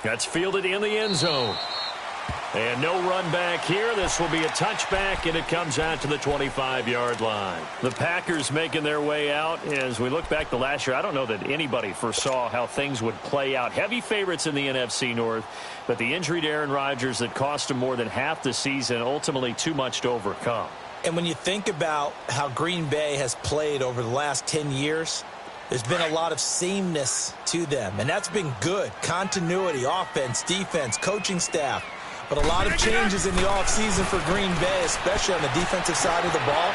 That's fielded in the end zone. And no run back here. This will be a touchback, and it comes out to the 25-yard line. The Packers making their way out. As we look back to last year, I don't know that anybody foresaw how things would play out. Heavy favorites in the NFC North, but the injury to Aaron Rodgers that cost him more than half the season, ultimately too much to overcome. And when you think about how Green Bay has played over the last 10 years, there's been a lot of sameness to them, and that's been good. Continuity, offense, defense, coaching staff. But a lot of changes in the offseason for Green Bay, especially on the defensive side of the ball.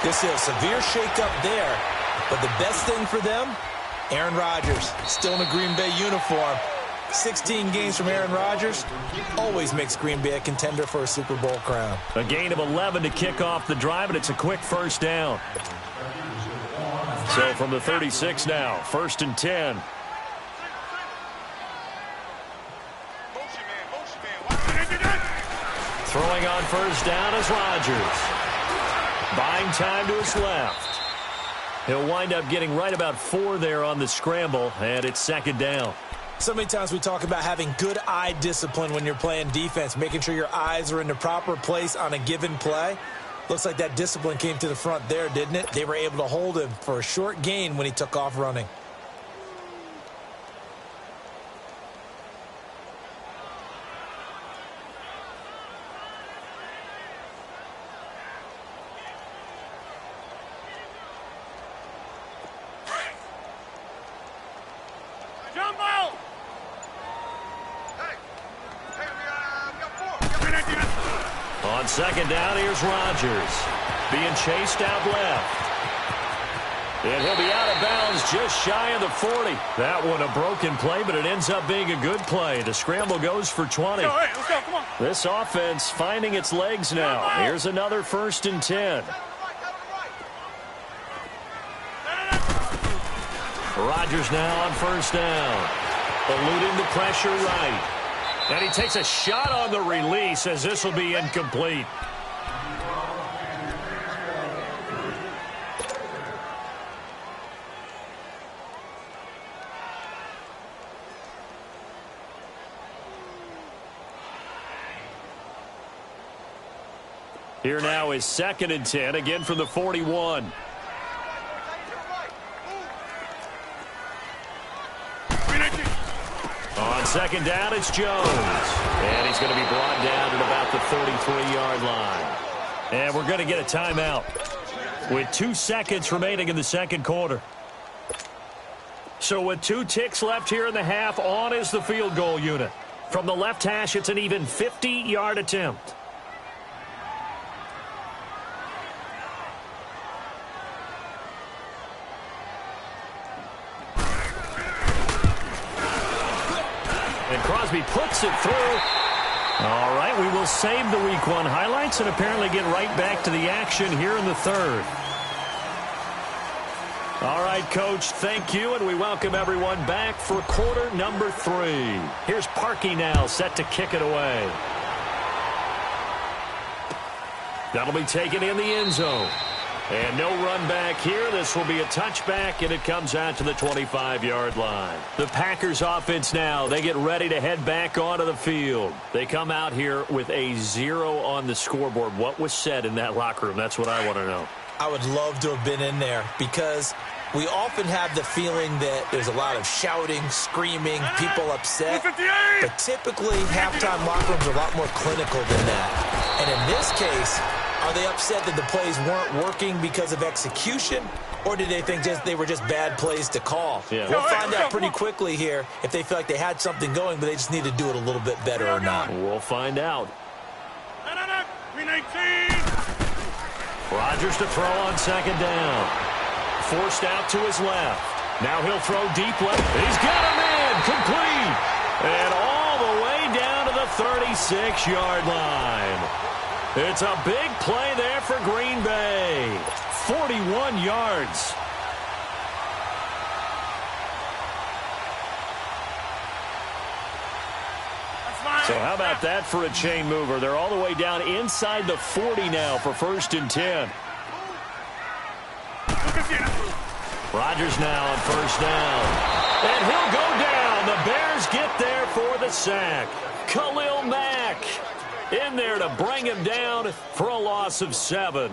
This is a severe shakeup there. But the best thing for them, Aaron Rodgers, still in a Green Bay uniform. 16 games from Aaron Rodgers always makes Green Bay a contender for a Super Bowl crown. A gain of 11 to kick off the drive, and it's a quick first down. So from the 36 now, 1st and 10. Throwing on first down is Rodgers. Buying time to his left. He'll wind up getting right about 4 there on the scramble, and it's 2nd down. So many times we talk about having good eye discipline when you're playing defense, making sure your eyes are in the proper place on a given play. Looks like that discipline came to the front there, didn't it? They were able to hold him for a short gain when he took off running. On 2nd down, here's Rodgers. Being chased out left. And he'll be out of bounds just shy of the 40. That one a broken play, but it ends up being a good play. The scramble goes for 20. Let's go, come on. This offense finding its legs now. Here's another 1st and 10. Rodgers now on 1st down. Eluding the pressure right. And he takes a shot on the release as this will be incomplete. Here now is 2nd and 10, again from the 41. On 2nd down, it's Jones. And he's going to be brought down at about the 33-yard line. And we're going to get a timeout with 2 seconds remaining in the 2nd quarter. So with 2 ticks left here in the half, on is the field goal unit. From the left hash, it's an even 50-yard attempt. Crosby puts it through. All right, we will save the Week 1 highlights and apparently get right back to the action here in the 3rd. All right, Coach, thank you, and we welcome everyone back for quarter number 3. Here's Parkey now set to kick it away. That'll be taken in the end zone. And no run back here. This will be a touchback, and it comes out to the 25-yard line. The Packers offense now, they get ready to head back onto the field. They come out here with a 0 on the scoreboard. What was said in that locker room? That's what I want to know. I would love to have been in there because we often have the feeling that there's a lot of shouting, screaming, people upset. But typically, halftime locker rooms are a lot more clinical than that. And in this case, are they upset that the plays weren't working because of execution, or did they think they were just bad plays to call? Yeah. We'll find out pretty quickly here if they feel like they had something going, but they just need to do it a little bit better or not. We'll find out. Rodgers to throw on 2nd down. Forced out to his left. Now he'll throw deep left. He's got a man complete. And all the way down to the 36-yard line. It's a big play there for Green Bay. 41 yards. So how about that for a chain mover? They're all the way down inside the 40 now for 1st and 10. Rodgers now on 1st down. And he'll go down. The Bears get there for the the sack. Khalil Mack in there to bring him down for a loss of 7.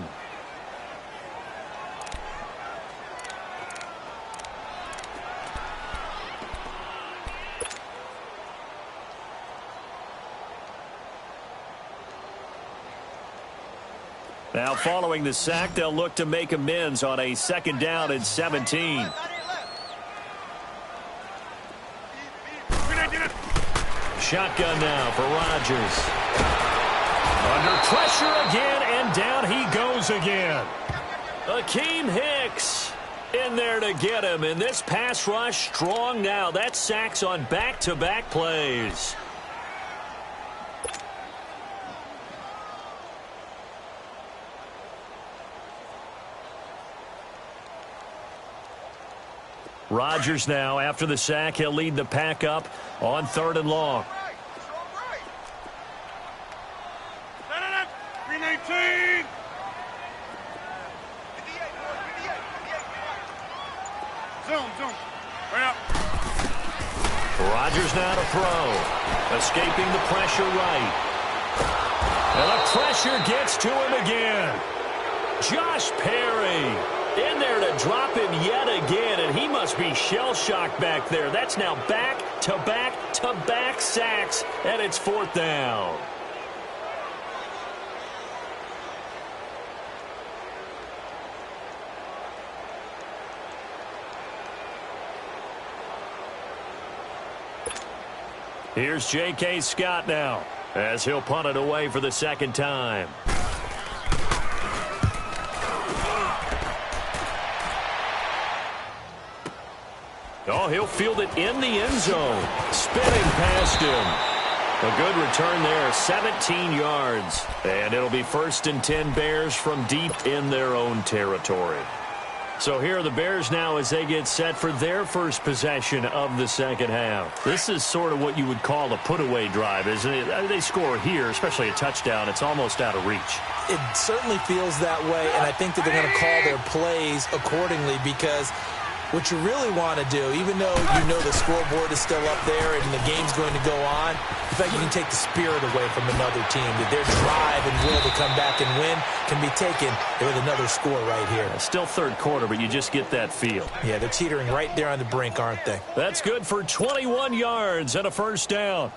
Now, following the sack, they'll look to make amends on a 2nd down and 17. Shotgun now for Rodgers. Under pressure again, and down he goes again. Akeem Hicks in there to get him, and this pass rush strong now. That's sacks on back-to-back plays. Rodgers now, after the sack, he'll lead the pack up on 3rd and long. 319. Zoom. Hurry up. Rodgers now to throw. Escaping the pressure right. And the pressure gets to him again. Josh Perry in there to drop him yet again, and he must be shell-shocked back there. That's now back-to-back-to-back sacks, and it's 4th down. Here's J.K. Scott now, as he'll punt it away for the 2nd time. Oh, he'll field it in the end zone. Spinning past him. A good return there, 17 yards. And it'll be 1st and 10 Bears from deep in their own territory. So here are the Bears now as they get set for their first possession of the 2nd half. This is sort of what you would call a put-away drive, isn't it? They score here, especially a touchdown. It's almost out of reach. It certainly feels that way, and I think that they're going to call their plays accordingly, because what you really want to do, even though you know the scoreboard is still up there and the game's going to go on, in fact, you can take the spirit away from another team, that their drive and will to come back and win can be taken with another score right here. Still 3rd quarter, but you just get that feel. Yeah, they're teetering right there on the brink, aren't they? That's good for 21 yards and a 1st down.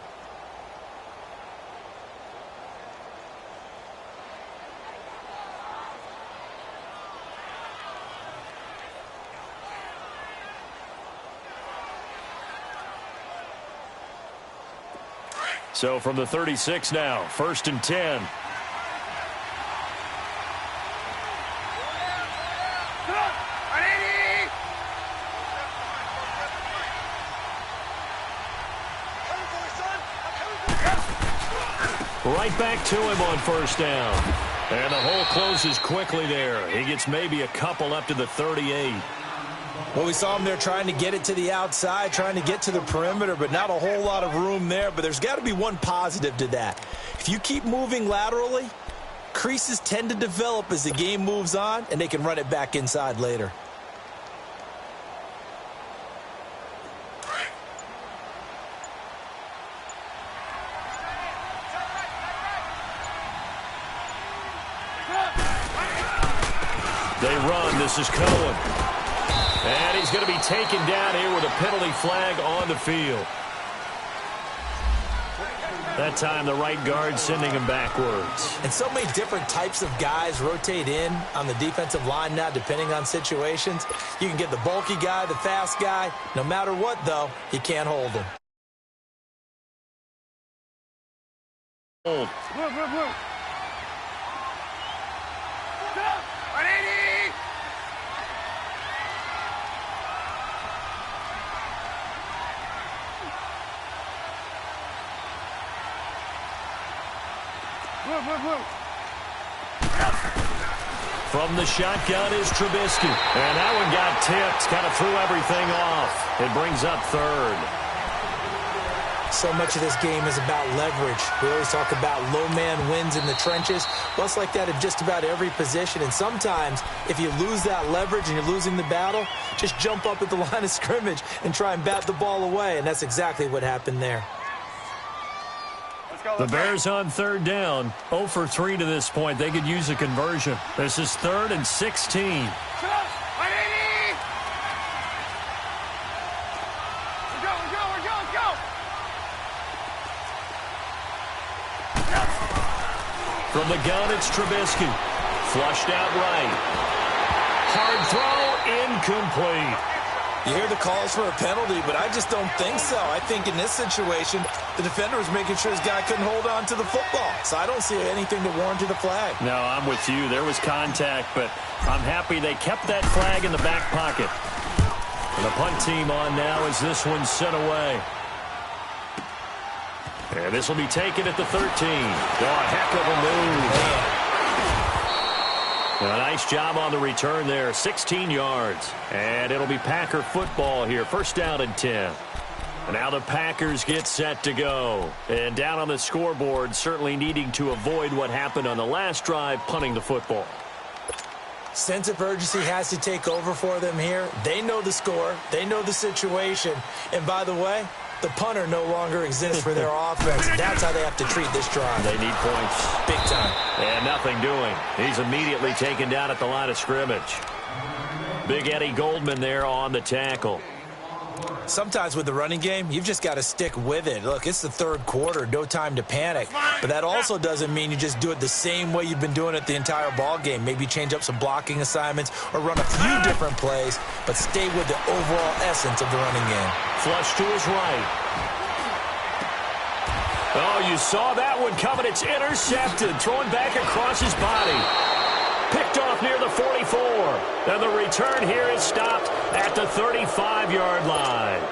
So from the 36 now, 1st and 10. Right back to him on 1st down. And the hole closes quickly there. He gets maybe a couple up to the 38. Well, we saw him there trying to get it to the outside, trying to get to the perimeter, but not a whole lot of room there. But there's got to be one positive to that. If you keep moving laterally, creases tend to develop as the game moves on, and they can run it back inside later. They run. This is Cohen. And he's going to be taken down here with a penalty flag on the field. That time the right guard sending him backwards. And so many different types of guys rotate in on the defensive line now, depending on situations. You can get the bulky guy, the fast guy. No matter what, though, you can't hold him. Blue. From the shotgun is Trubisky. And that one got tipped. Kind of threw everything off. It brings up 3rd. So much of this game is about leverage. We always talk about low man wins in the trenches. Well, it's like that in just about every position. And sometimes, if you lose that leverage and you're losing the battle, just jump up at the line of scrimmage and try and bat the ball away. And that's exactly what happened there. The Bears on third down, 0 for 3 to this point. They could use a conversion. This is 3rd and 16. From the gun, it's Trubisky. Flushed out right. Hard throw, incomplete. You hear the calls for a penalty, but I just don't think so. I think in this situation, the defender was making sure his guy couldn't hold on to the football. So I don't see anything to warrant a flag. No, I'm with you. There was contact, but I'm happy they kept that flag in the back pocket. And the punt team on now as this one's sent away. And this will be taken at the 13. Oh, a heck of a move. A nice job on the return there. 16 yards. And it'll be Packer football here. 1st down and 10. And now the Packers get set to go. And down on the scoreboard, certainly needing to avoid what happened on the last drive, punting the football. Sense of urgency has to take over for them here. They know the score. They know the situation. And by the way, the punter no longer exists for their offense. That's how they have to treat this drive. They need points. Big time. And nothing doing. He's immediately taken down at the line of scrimmage. Big Eddie Goldman there on the tackle. Sometimes with the running game, you've just got to stick with it. Look, it's the 3rd quarter, no time to panic. But that also doesn't mean you just do it the same way you've been doing it the entire ball game. Maybe change up some blocking assignments or run a few different plays, but stay with the overall essence of the running game. Flush to his right. Oh, you saw that one coming. It's intercepted. Throwing back across his body. Picked off near the 44. And the return here is stopped at the 35-yard line.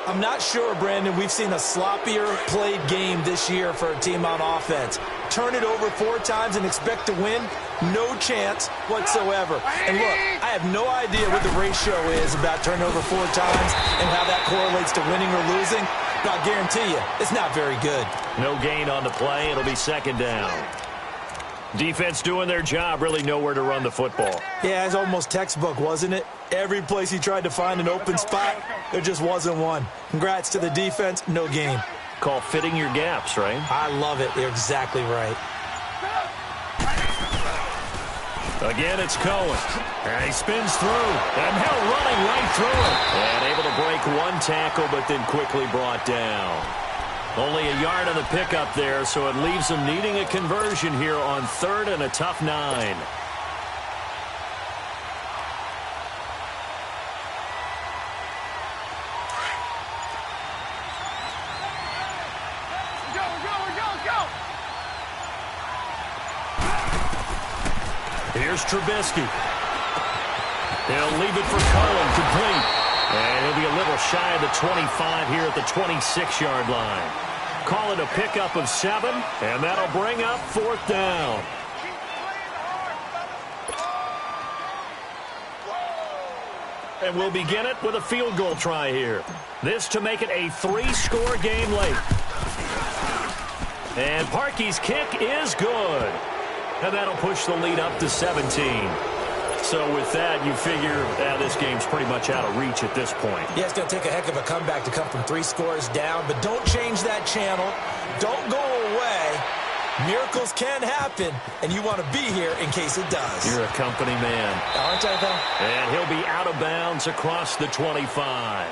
I'm not sure, Brandon, we've seen a sloppier played game this year for a team on offense. Turn it over 4 times and expect to win? No chance whatsoever. And look, I have no idea what the ratio is about turning over 4 times and how that correlates to winning or losing. But I'll guarantee you, it's not very good. No gain on the play. It'll be 2nd down. Defense doing their job, really nowhere to run the football. Yeah, it's almost textbook, wasn't it? Every place he tried to find an open spot, there just wasn't one. Congrats to the defense, no gain. Call fitting your gaps, right? I love it. You're exactly right. Again, it's Cohen. And he spins through. And now running right through it. And able to break one tackle, but then quickly brought down. Only a yard on the pickup there, so it leaves them needing a conversion here on 3rd and a tough 9. Here's Trubisky. He'll leave it for Cohen, complete. And he'll be a little shy of the 25 here at the 26-yard line. Call it a pickup of 7, and that'll bring up 4th down. And we'll begin it with a field goal try here. This to make it a 3-score game late. And Parkey's kick is good. And that'll push the lead up to 17. So with that, you figure this game's pretty much out of reach at this point. Yeah, it's going to take a heck of a comeback to come from 3 scores down, but don't change that channel. Don't go away. Miracles can happen, and you want to be here in case it does. You're a company man. Aren't I, though? And he'll be out of bounds across the 25.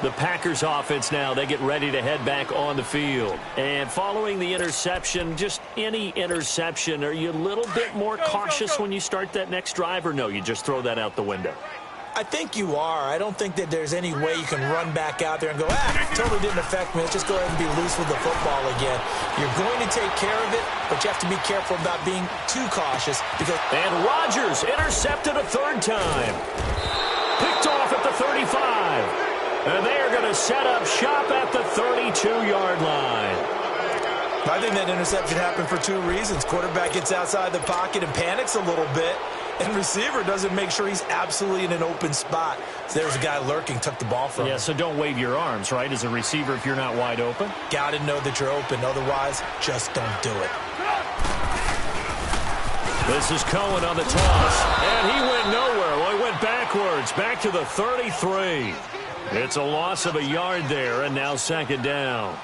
The Packers offense now, they get ready to head back on the field. And following the interception, just any interception, are you a little bit more cautious when you start that next drive, or no, you just throw that out the window? I think you are. I don't think that there's any way you can run back out there and go, totally didn't affect me. Let's just go ahead and be loose with the football again. You're going to take care of it, but you have to be careful about being too cautious. And Rodgers intercepted a 3rd time. Picked off at the 35. And they are going to set up shop at the 32-yard line. I think that interception happened for 2 reasons. Quarterback gets outside the pocket and panics a little bit, and receiver doesn't make sure he's absolutely in an open spot. So there's a guy lurking, took the ball from him. Yeah, so don't wave your arms, right, as a receiver if you're not wide open? Got to know that you're open. Otherwise, just don't do it. This is Cohen on the toss, and he went nowhere. Well, he went backwards, back to the 33. It's a loss of a yard there, and now 2nd down.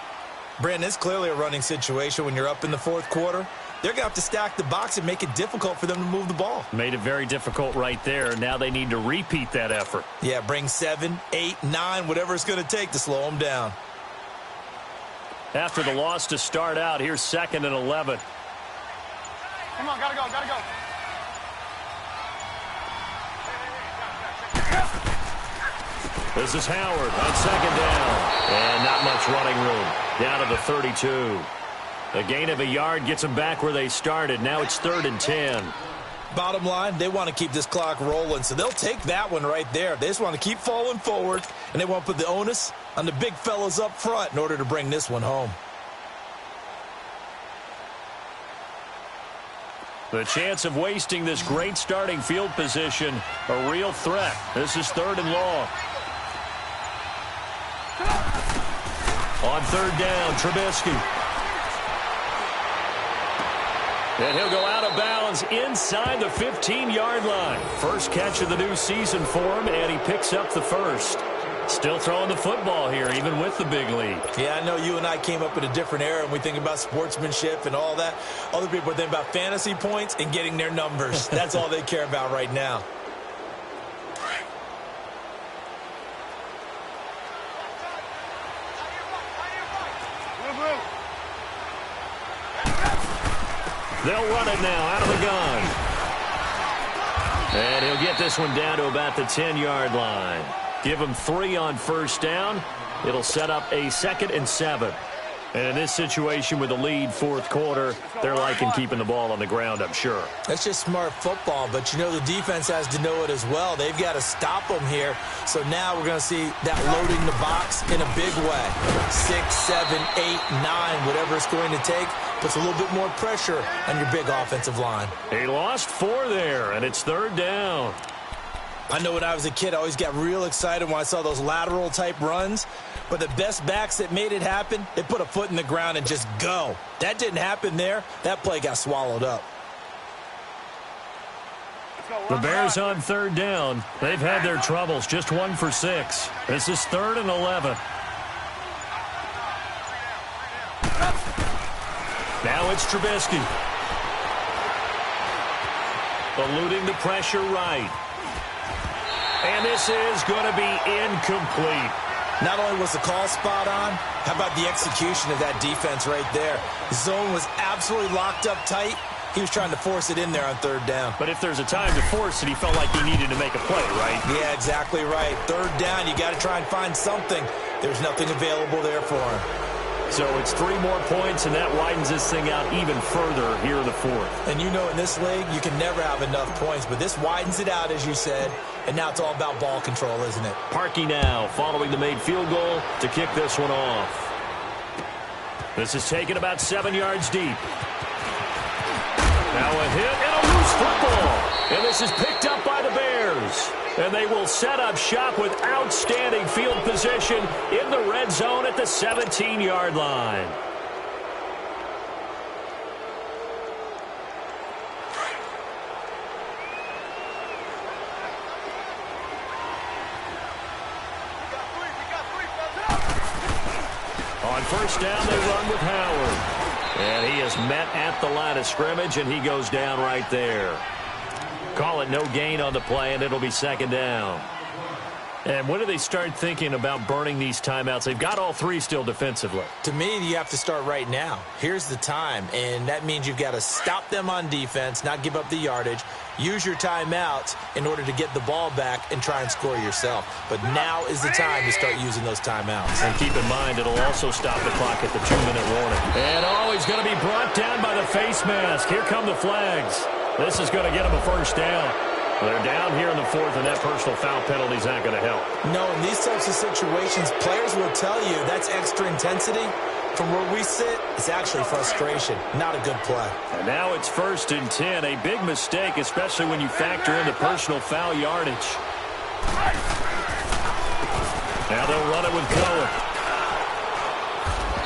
Brandon, it's clearly a running situation when you're up in the fourth quarter. They're going to have to stack the box and make it difficult for them to move the ball. Made it very difficult right there. Now they need to repeat that effort. Yeah, bring 7, 8, 9, whatever it's going to take to slow them down. After the loss to start out, here's 2nd and 11. Come on, gotta go, gotta go. This is Howard on 2nd down. And not much running room. Down to the 32. A gain of a yard gets them back where they started. Now it's 3rd and 10. Bottom line, they want to keep this clock rolling, so they'll take that one right there. They just want to keep falling forward, and they want to put the onus on the big fellas up front in order to bring this one home. The chance of wasting this great starting field position, a real threat. This is 3rd and long. On 3rd down, Trubisky. And he'll go out of bounds inside the 15-yard line. First catch of the new season for him, and he picks up the first. Still throwing the football here, even with the big lead. Yeah, I know you and I came up in a different era, and we think about sportsmanship and all that. Other people think about fantasy points and getting their numbers. That's all they care about right now. They'll run it now out of the gun. And he'll get this one down to about the 10-yard line. Give him 3 on 1st down. It'll set up a 2nd and 7. And in this situation with the lead 4th quarter, they're liking keeping the ball on the ground, I'm sure. That's just smart football, but you know the defense has to know it as well. They've got to stop them here. So now we're going to see that loading the box in a big way. 6, 7, 8, 9, whatever it's going to take, puts a little bit more pressure on your big offensive line. He lost 4 there, and it's 3rd down. I know when I was a kid, I always got real excited when I saw those lateral-type runs. But the best backs that made it happen, they put a foot in the ground and just go. That didn't happen there. That play got swallowed up. The Bears on 3rd down. They've had their troubles. Just 1 for 6. This is 3rd and 11. Now it's Trubisky. Eluding the pressure right. And this is going to be incomplete. Not only was the call spot on, how about the execution of that defense right there? The zone was absolutely locked up tight. He was trying to force it in there on 3rd down. But if there's a time to force it, he felt like he needed to make a play, right? Yeah, exactly right. 3rd down, you got to try and find something. There's nothing available there for him. So it's 3 more points, and that widens this thing out even further here in the 4th. And you know in this league, you can never have enough points, but this widens it out, as you said, and now it's all about ball control, isn't it? Parkey now following the made field goal to kick this one off. This is taken about 7 yards deep. Now a hit and a loose football. And this is picked up by the Bears. And they will set up shop with outstanding field position in the red zone at the 17-yard line. On 1st down, they run with Howard. And he is met at the line of scrimmage, and he goes down right there. Call it no gain on the play, and it'll be 2nd down. And when do they start thinking about burning these timeouts? They've got all 3 still defensively. To me, you have to start right now. Here's the time, and that means you've got to stop them on defense, not give up the yardage, use your timeouts in order to get the ball back and try and score yourself. But now is the time to start using those timeouts. And keep in mind, it'll also stop the clock at the 2-minute warning. And he's going to be brought down by the face mask. Here come the flags. This is going to get him a 1st down. They're down here in the 4th, and that personal foul penalty is not going to help. No, in these types of situations, players will tell you that's extra intensity. From where we sit, it's actually frustration. Not a good play. And now it's 1st and 10. A big mistake, especially when you factor in the personal foul yardage. Now they'll run it with Cohen.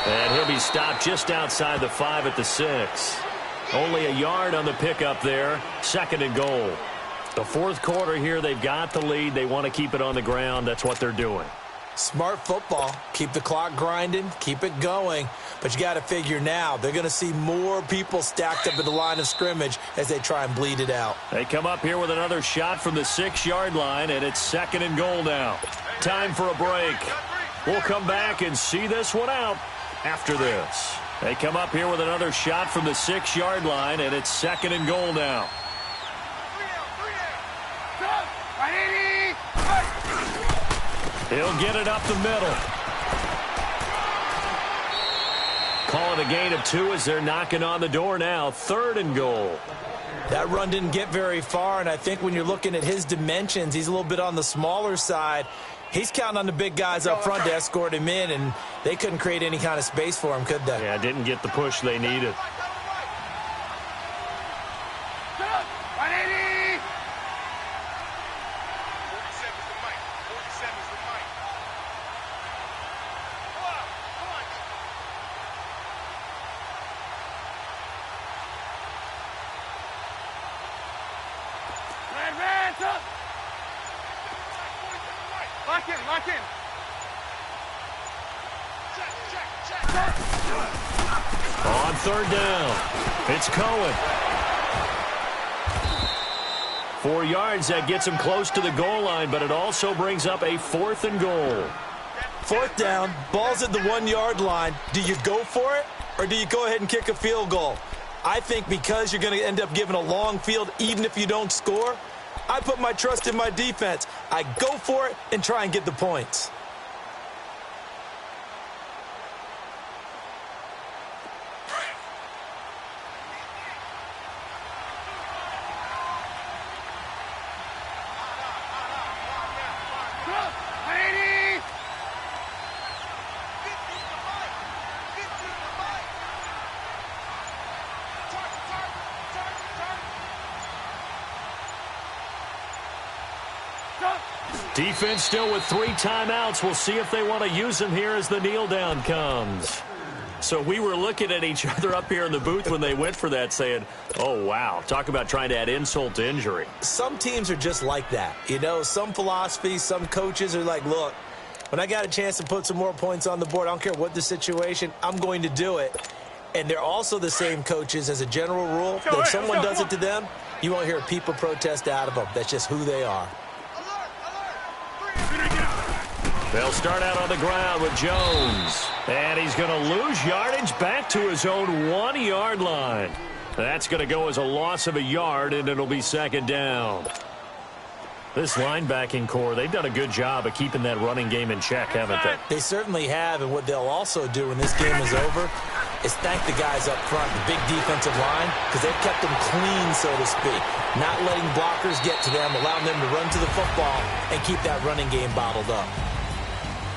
And he'll be stopped just outside the 5 at the 6. Only a yard on the pickup there. 2nd and goal. The 4th quarter here, they've got the lead. They want to keep it on the ground. That's what they're doing. Smart football. Keep the clock grinding, keep it going. But you got to figure now, they're going to see more people stacked up at the line of scrimmage as they try and bleed it out. They come up here with another shot from the 6-yard line, and it's 2nd and goal now. Time for a break. We'll come back and see this one out after this. They come up here with another shot from the 6-yard line, and it's 2nd and goal now. He'll get it up the middle. Call it a gain of 2 as they're knocking on the door now. 3rd and goal. That run didn't get very far, and I think when you're looking at his dimensions, he's a little bit on the smaller side. He's counting on the big guys up front to escort him in, and they couldn't create any kind of space for him, could they? Yeah, didn't get the push they needed. Lock in. On 3rd down, it's Cohen. 4 yards, that gets him close to the goal line, but it also brings up a 4th and goal. 4th down, ball's at the 1-yard line. Do you go for it, or do you go ahead and kick a field goal? I think because you're going to end up giving a long field, even if you don't score, I put my trust in my defense. I go for it and try and get the points. Defense still with 3 timeouts. We'll see if they want to use them here as the kneel down comes. So we were looking at each other up here in the booth when they went for that saying, oh, wow, talk about trying to add insult to injury. Some teams are just like that. You know, some philosophies, some coaches are like, look, when I got a chance to put some more points on the board, I don't care what the situation, I'm going to do it. And they're also the same coaches as a general rule. That if someone does it to them, you won't hear a people protest out of them. That's just who they are. They'll start out on the ground with Jones. And he's going to lose yardage back to his own 1-yard line. That's going to go as a loss of a yard, and it'll be 2nd down. This linebacking core, they've done a good job of keeping that running game in check, haven't they? They certainly have, and what they'll also do when this game is over is thank the guys up front, the big defensive line, because they've kept them clean, so to speak. Not letting blockers get to them, allowing them to run to the football and keep that running game bottled up.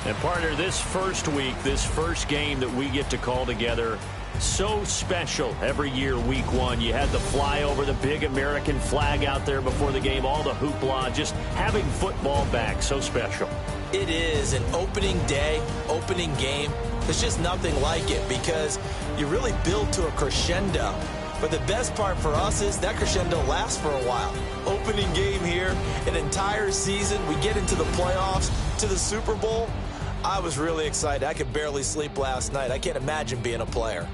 And, partner, this first week, this first game that we get to call together, so special every year, week 1. You had the flyover, the big American flag out there before the game, all the hoopla, just having football back, so special. It is an opening day, opening game. There's just nothing like it because you really build to a crescendo. But the best part for us is that crescendo lasts for a while. Opening game here, an entire season. We get into the playoffs, to the Super Bowl. I was really excited. I could barely sleep last night. I can't imagine being a player.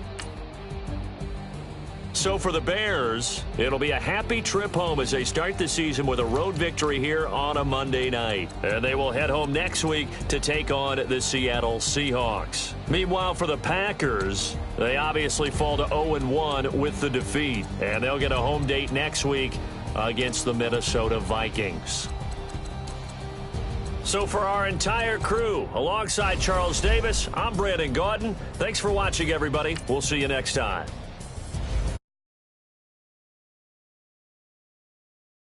So for the Bears, it'll be a happy trip home as they start the season with a road victory here on a Monday night. And they will head home next week to take on the Seattle Seahawks. Meanwhile, for the Packers, they obviously fall to 0-1 with the defeat. And they'll get a home date next week against the Minnesota Vikings. So for our entire crew, alongside Charles Davis, I'm Brandon Gaudin. Thanks for watching, everybody. We'll see you next time.